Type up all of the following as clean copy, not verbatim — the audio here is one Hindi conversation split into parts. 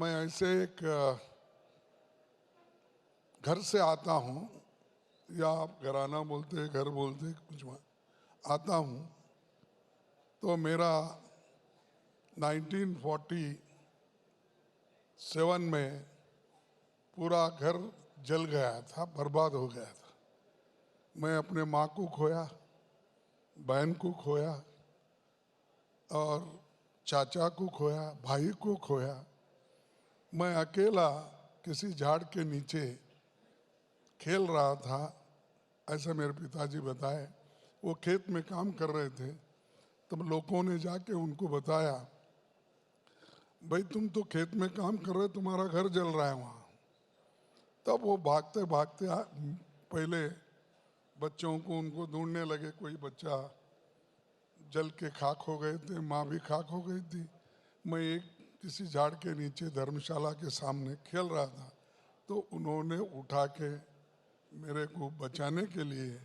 मैं ऐसे एक घर से आता हूँ, या आप घराना बोलते घर बोलते कुछ आता हूँ, तो मेरा 1947 में पूरा घर जल गया था, बर्बाद हो गया था। मैं अपने माँ को खोया, बहन को खोया और चाचा को खोया, भाई को खोया। मैं अकेला किसी झाड़ के नीचे खेल रहा था, ऐसा मेरे पिताजी बताए। वो खेत में काम कर रहे थे, तब लोगों ने जाके उनको बताया, भाई तुम तो खेत में काम कर रहे, तुम्हारा घर जल रहा है वहाँ। तब वो भागते भागते पहले बच्चों को उनको ढूंढने लगे। कोई बच्चा जल के खाक हो गए थे, माँ भी खाक हो गई थी। मैं एक किसी झाड़ के नीचे धर्मशाला के सामने खेल रहा था, तो उन्होंने उठा के मेरे को बचाने के लिए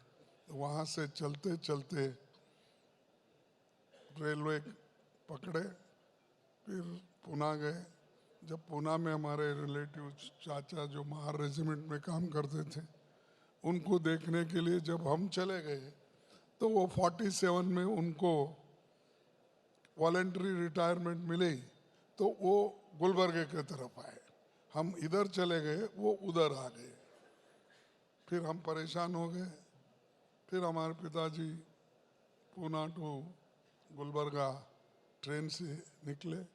वहाँ से चलते चलते रेलवे पकड़े, फिर पुणे गए। जब पुणे में हमारे रिलेटिव चाचा जो महार रेजिमेंट में काम करते थे, उनको देखने के लिए जब हम चले गए, तो वो 47 में उनको वॉलेंट्री रिटायरमेंट मिली, तो वो गुलबर्गे की तरफ आए। हम इधर चले गए, वो उधर आ गए। फिर हम परेशान हो गए। फिर हमारे पिताजी पुणे टू गुलबर्गा ट्रेन से निकले।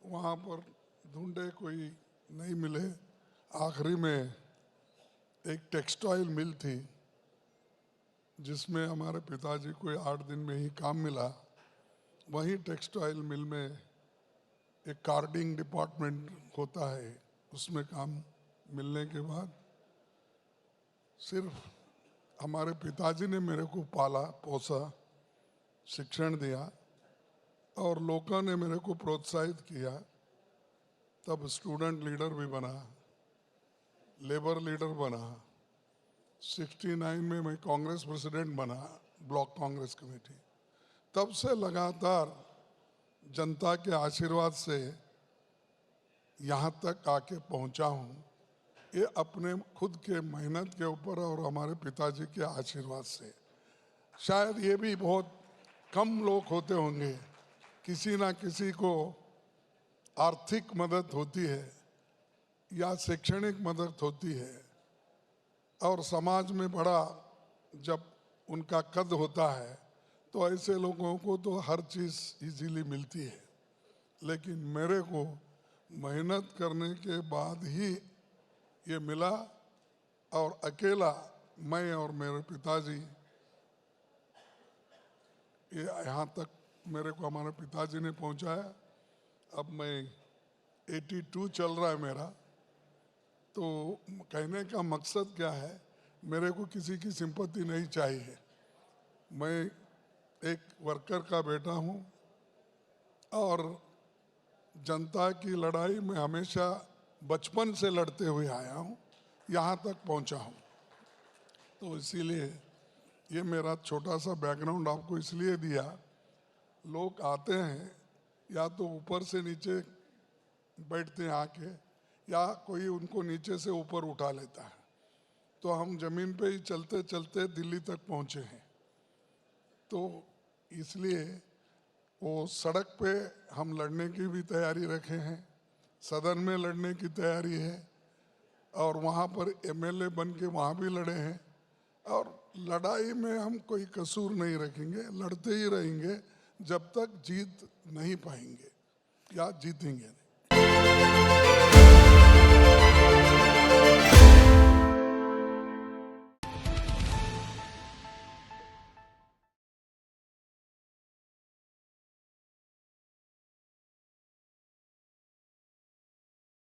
वहाँ पर ढूंढे, कोई नहीं मिले। आखिरी में एक टेक्सटाइल मिल थी, जिसमें हमारे पिताजी को 8 दिन में ही काम मिला। वहीं टेक्सटाइल मिल में एक कार्डिंग डिपार्टमेंट होता है, उसमें काम मिलने के बाद सिर्फ हमारे पिताजी ने मेरे को पाला पोसा, शिक्षण दिया और लोगों ने मेरे को प्रोत्साहित किया। तब स्टूडेंट लीडर भी बना, लेबर लीडर बना। 69 में मैं कांग्रेस प्रेसिडेंट बना, ब्लॉक कांग्रेस कमेटी। तब से लगातार जनता के आशीर्वाद से यहाँ तक आके पहुँचा हूँ। ये अपने खुद के मेहनत के ऊपर और हमारे पिताजी के आशीर्वाद से। शायद ये भी बहुत कम लोग होते होंगे, किसी ना किसी को आर्थिक मदद होती है या शैक्षणिक मदद होती है, और समाज में बड़ा जब उनका कद होता है, तो ऐसे लोगों को तो हर चीज़ इजीली मिलती है। लेकिन मेरे को मेहनत करने के बाद ही ये मिला, और अकेला मैं और मेरे पिताजी ये यहाँ तक मेरे को हमारे पिताजी ने पहुँचाया। अब मैं 82 चल रहा है मेरा। तो कहने का मकसद क्या है, मेरे को किसी की सिंपैथी नहीं चाहिए। मैं एक वर्कर का बेटा हूँ और जनता की लड़ाई में हमेशा बचपन से लड़ते हुए आया हूँ, यहाँ तक पहुँचा हूँ। तो इसीलिए ये मेरा छोटा सा बैकग्राउंड आपको इसलिए दिया। लोग आते हैं या तो ऊपर से नीचे बैठते हैं आके, या कोई उनको नीचे से ऊपर उठा लेता है। तो हम जमीन पे ही चलते चलते दिल्ली तक पहुँचे हैं। तो इसलिए वो सड़क पे हम लड़ने की भी तैयारी रखे हैं, सदन में लड़ने की तैयारी है, और वहाँ पर एमएलए बन के वहाँ भी लड़े हैं। और लड़ाई में हम कोई कसूर नहीं रखेंगे, लड़ते ही रहेंगे जब तक जीत नहीं पाएंगे या जीतेंगे।